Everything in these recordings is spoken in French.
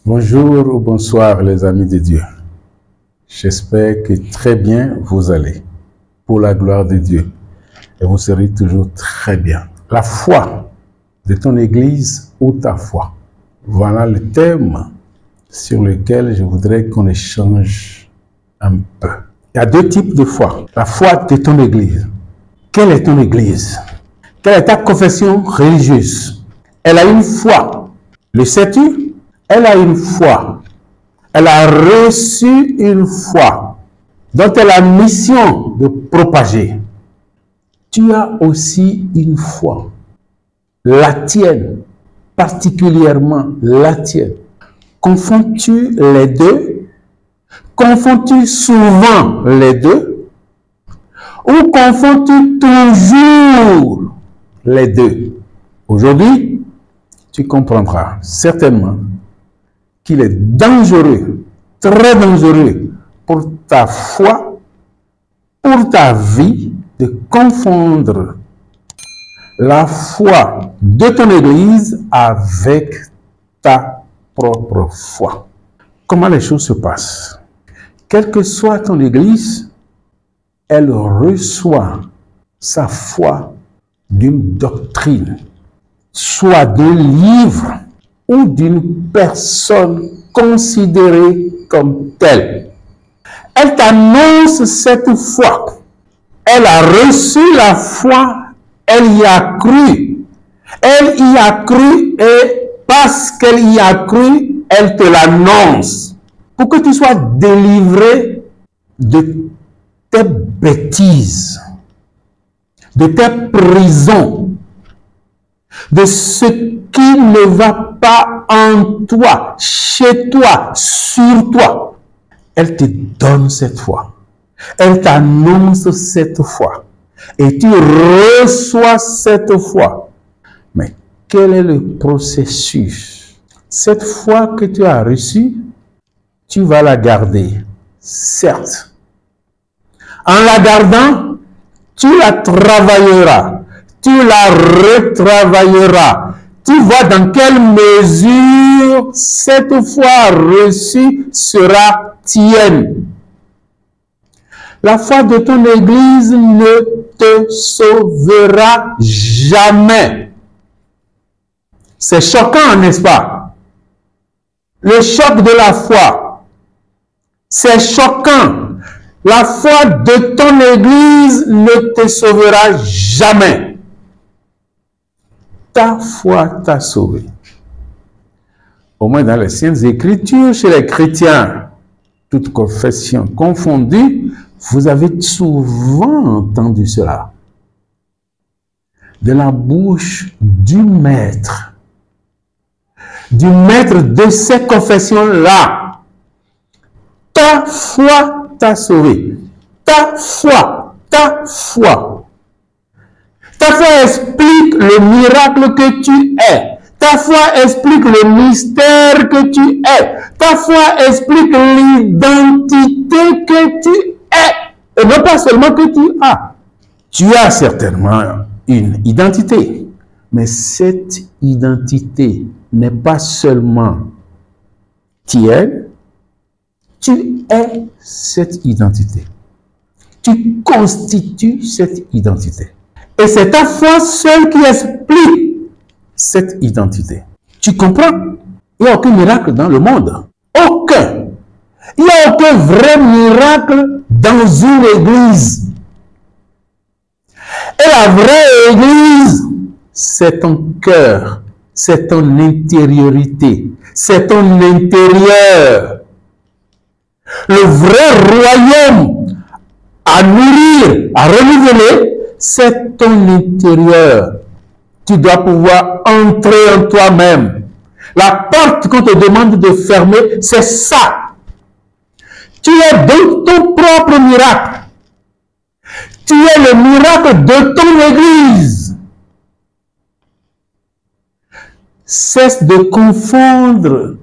Bonjour ou bonsoir les amis de Dieu. J'espère que très bien vous allez pour la gloire de Dieu et vous serez toujours très bien. La foi de ton église ou ta foi. Voilà le thème sur lequel je voudrais qu'on échange un peu. Il y a deux types de foi. La foi de ton église. Quelle est ton église? Quelle est ta confession religieuse? Elle a une foi. Le sais-tu? Elle a une foi. Elle a reçu une foi dont elle a mission de propager. Tu as aussi une foi. La tienne, particulièrement la tienne. Confonds-tu les deux? Confonds-tu souvent les deux? Ou confonds-tu toujours les deux? Aujourd'hui, tu comprendras certainement qu'il est dangereux, très dangereux pour ta foi, pour ta vie, de confondre la foi de ton église avec ta propre foi. Comment les choses se passent? Quelle que soit ton église, elle reçoit sa foi d'une doctrine, soit d'un livre ou d'une personne considérée comme telle. Elle t'annonce cette foi. Elle a reçu la foi, elle y a cru. Elle y a cru et parce qu'elle y a cru, elle te l'annonce. Pour que tu sois délivré de tes bêtises, de tes prisons, de ce qui ne va pas en toi, chez toi, sur toi. Elle te donne cette foi. Elle t'annonce cette foi. Et tu reçois cette foi. Mais quel est le processus? Cette foi que tu as reçue, tu vas la garder, certes. En la gardant, tu la travailleras, tu la retravailleras. Tu vois dans quelle mesure cette foi reçue sera tienne. La foi de ton église ne te sauvera jamais. C'est choquant, n'est-ce pas? Le choc de la foi, c'est choquant. La foi de ton église ne te sauvera jamais. Ta foi t'a sauvé. Au moins dans les Saintes Écritures, chez les chrétiens, toutes confessions confondues, vous avez souvent entendu cela. De la bouche du maître de ces confessions-là. Ta foi t'a sauvé. Ta foi. Ta foi explique le miracle que tu es. Ta foi explique le mystère que tu es. Ta foi explique l'identité que tu es. Et non pas seulement que tu as. Tu as certainement une identité. Mais cette identité n'est pas seulement tienne. Tu es cette identité. Tu constitues cette identité. Et c'est ta foi seule qui explique cette identité. Tu comprends? Il n'y a aucun miracle dans le monde. Aucun. Il n'y a aucun vrai miracle dans une église. Et la vraie église, c'est ton cœur, c'est ton intériorité, c'est ton intérieur. Le vrai royaume à nourrir, à renouveler, c'est ton intérieur. Tu dois pouvoir entrer en toi-même. La porte qu'on te demande de fermer, c'est ça. Tu es donc ton propre miracle. Tu es le miracle de ton église. Cesse de confondre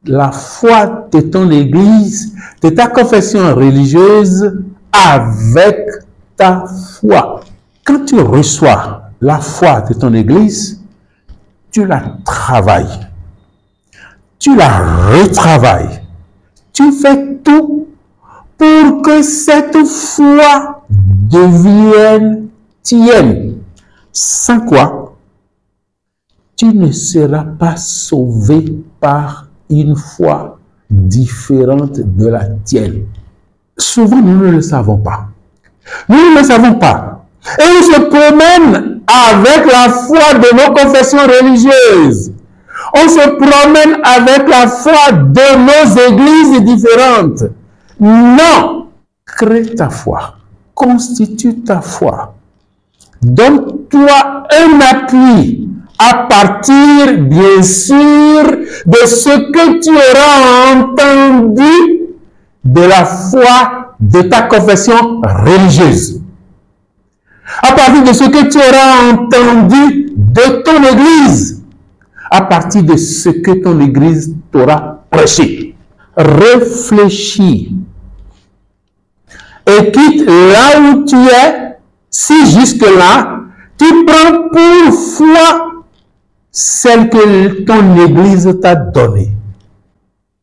la foi de ton église, de ta confession religieuse, avec ta foi. Quand tu reçois la foi de ton église, tu la travailles. tu la retravailles. Tu fais tout pour que cette foi devienne tienne. Sans quoi, tu ne seras pas sauvé par une foi différente de la tienne. Souvent, nous ne le savons pas. Nous ne le savons pas. Et on se promène avec la foi de nos confessions religieuses. On se promène avec la foi de nos églises différentes. Non! Crée ta foi. Constitue ta foi. Donne-toi un appui à partir, bien sûr, de ce que tu auras entendu de la foi de ta confession religieuse. À partir de ce que tu auras entendu de ton église. À partir de ce que ton église t'aura prêché. Réfléchis. Et quitte là où tu es, si jusque-là, tu prends pour foi celle que ton église t'a donnée.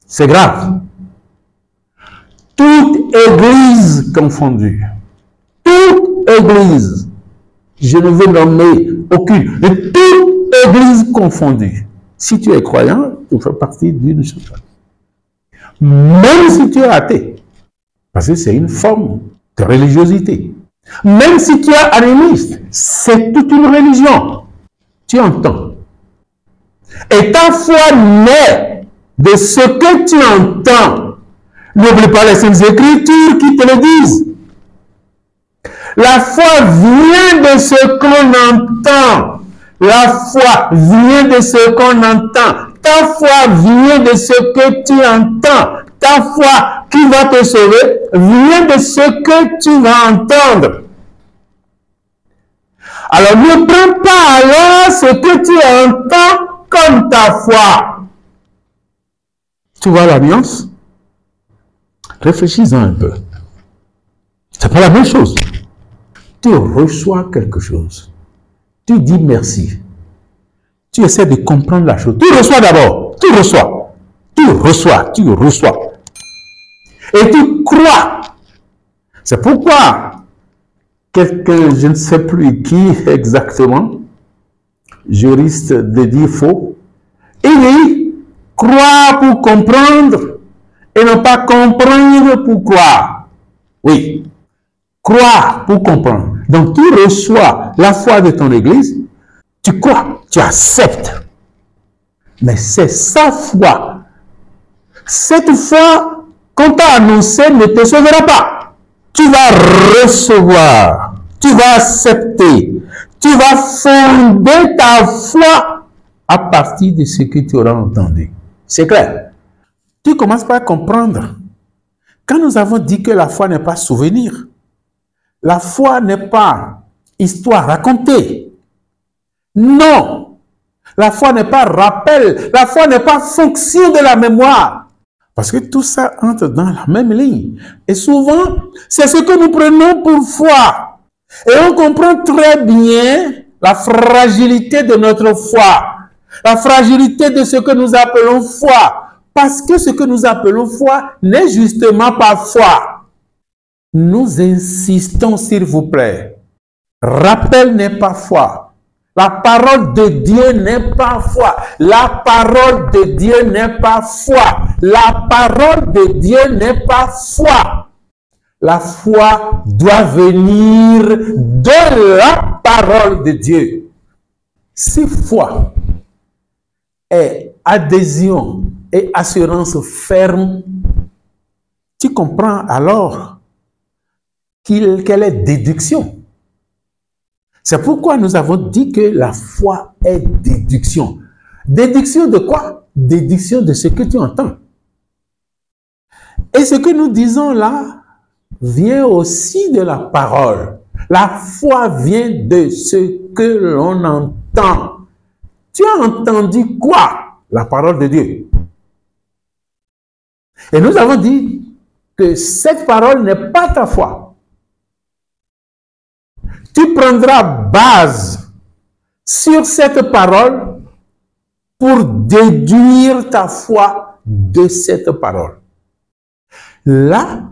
C'est grave. Toute église confondue, toute église, je ne veux nommer aucune, mais toute église confondue. Si tu es croyant, tu fais partie d'une chose. Même si tu es athée, parce que c'est une forme de religiosité. Même si tu es animiste, c'est toute une religion. Tu entends. Et ta foi naît de ce que tu entends. N'oublie pas les Saintes Écritures qui te le disent. La foi vient de ce qu'on entend. La foi vient de ce qu'on entend. Ta foi vient de ce que tu entends. Ta foi qui va te sauver vient de ce que tu vas entendre. Alors ne prends pas alors ce que tu entends comme ta foi. Tu vois la nuance? Réfléchis-en un peu. C'est pas la même chose. Tu reçois quelque chose. Tu dis merci. Tu essaies de comprendre la chose. Tu reçois d'abord. Tu reçois. Tu reçois. Tu reçois. Et tu crois. C'est pourquoi quelqu'un, je ne sais plus qui exactement, juriste de dire faux, il dit croire pour comprendre et ne pas comprendre pour croire. Oui. Croire pour comprendre. Donc tu reçois la foi de ton église, tu crois, tu acceptes. Mais c'est sa foi. Cette foi qu'on t'a annoncée ne te sauvera pas. Tu vas recevoir, tu vas accepter, tu vas fonder ta foi à partir de ce que tu auras entendu. C'est clair. Tu commences par comprendre. Quand nous avons dit que la foi n'est pas souvenir, la foi n'est pas histoire racontée. Non. La foi n'est pas rappel. La foi n'est pas fonction de la mémoire. Parce que tout ça entre dans la même ligne. Et souvent, c'est ce que nous prenons pour foi. Et on comprend très bien la fragilité de notre foi. La fragilité de ce que nous appelons foi. Parce que ce que nous appelons foi n'est justement pas foi. Nous insistons, s'il vous plaît. Rappel n'est pas foi. La parole de Dieu n'est pas foi. La parole de Dieu n'est pas foi. La parole de Dieu n'est pas foi. La foi doit venir de la parole de Dieu. Si foi est adhésion et assurance ferme, tu comprends alors quelle est déduction. C'est pourquoi nous avons dit que la foi est déduction. Déduction de quoi? Déduction de ce que tu entends. Et ce que nous disons là vient aussi de la parole. La foi vient de ce que l'on entend. Tu as entendu quoi? La parole de Dieu. Et nous avons dit que cette parole n'est pas ta foi. Tu prendras base sur cette parole pour déduire ta foi de cette parole. Là,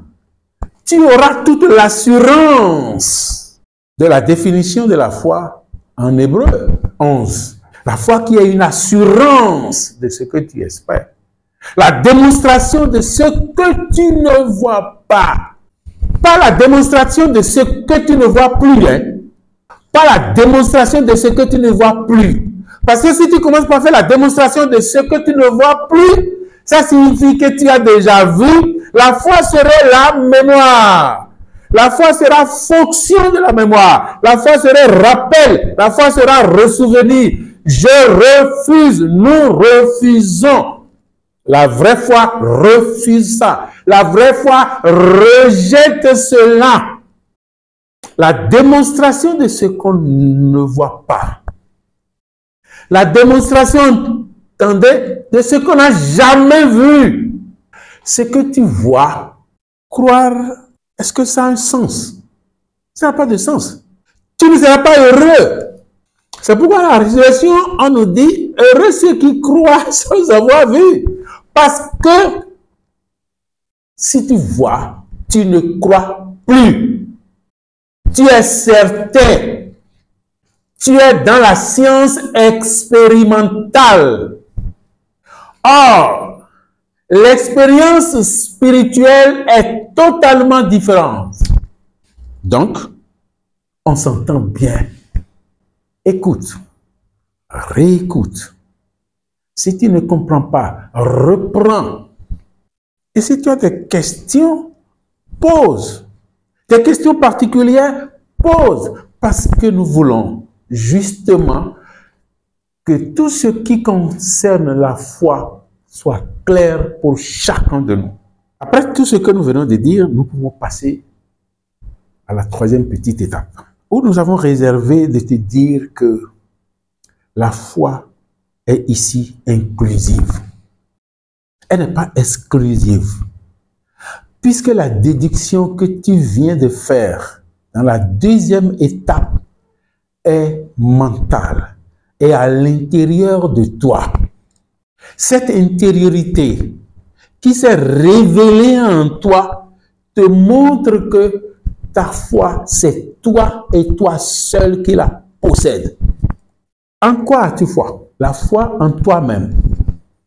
tu auras toute l'assurance de la définition de la foi en Hébreu 11. La foi qui est une assurance de ce que tu espères. La démonstration de ce que tu ne vois pas. Pas la démonstration de ce que tu ne vois plus. Pas la démonstration de ce que tu ne vois plus. Parce que si tu commences par faire la démonstration de ce que tu ne vois plus, ça signifie que tu as déjà vu. La foi serait la mémoire. La foi sera fonction de la mémoire. La foi serait rappel. La foi sera ressouvenir. Je refuse. Nous refusons. La vraie foi refuse ça. La vraie foi rejette cela. La démonstration de ce qu'on ne voit pas. La démonstration, attendez, de ce qu'on n'a jamais vu. Ce que tu vois, croire, est-ce que ça a un sens? Ça n'a pas de sens. Tu ne seras pas heureux. C'est pourquoi la résurrection, on nous dit, heureux ceux qui croient sans avoir vu. Parce que si tu vois, tu ne crois plus. Tu es certain. Tu es dans la science expérimentale. Or, l'expérience spirituelle est totalement différente. Donc, on s'entend bien. Écoute, réécoute. Si tu ne comprends pas, reprends. Et si tu as des questions, pose. Des questions particulières, pose. Parce que nous voulons justement que tout ce qui concerne la foi soit clair pour chacun de nous. Après tout ce que nous venons de dire, nous pouvons passer à la troisième petite étape, où nous avons réservé de te dire que la foi est ici inclusive. Elle n'est pas exclusive. Puisque la déduction que tu viens de faire dans la deuxième étape est mentale et à l'intérieur de toi. Cette intériorité qui s'est révélée en toi te montre que ta foi, c'est toi et toi seul qui la possède. En quoi as-tu foi? La foi en toi-même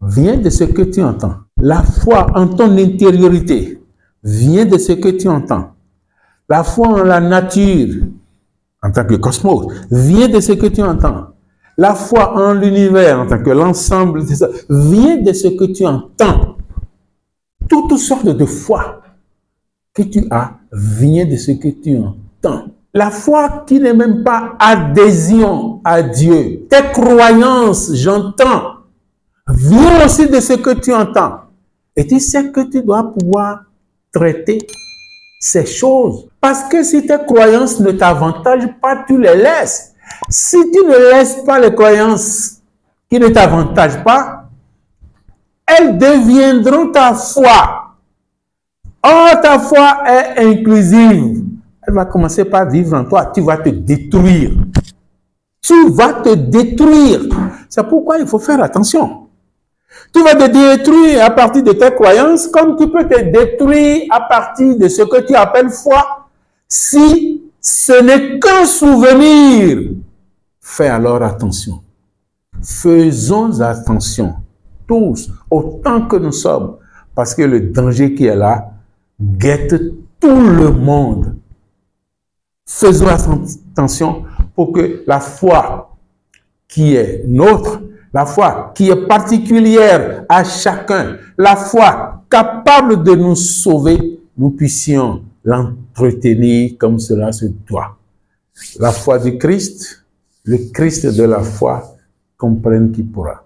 vient de ce que tu entends. La foi en ton intériorité vient de ce que tu entends. La foi en la nature, en tant que cosmos, vient de ce que tu entends. La foi en l'univers, en tant que l'ensemble de ça, vient de ce que tu entends. Toutes sortes de foi que tu as vient de ce que tu entends. La foi qui n'est même pas adhésion à Dieu. Tes croyances, j'entends, vient aussi de ce que tu entends. Et tu sais que tu dois pouvoir traiter ces choses. Parce que si tes croyances ne t'avantagent pas, tu les laisses. Si tu ne laisses pas les croyances qui ne t'avantagent pas, elles deviendront ta foi. Or, ta foi est inclusive. Elle va commencer par vivre en toi. Tu vas te détruire. Tu vas te détruire. C'est pourquoi il faut faire attention. Tu vas te détruire à partir de tes croyances, comme tu peux te détruire à partir de ce que tu appelles foi, si ce n'est qu'un souvenir. Fais alors attention. Faisons attention, tous, autant que nous sommes, parce que le danger qui est là guette tout le monde. Faisons attention pour que la foi qui est nôtre, la foi qui est particulière à chacun, la foi capable de nous sauver, nous puissions l'entretenir comme cela se doit. La foi du Christ, le Christ de la foi, comprenne qui pourra.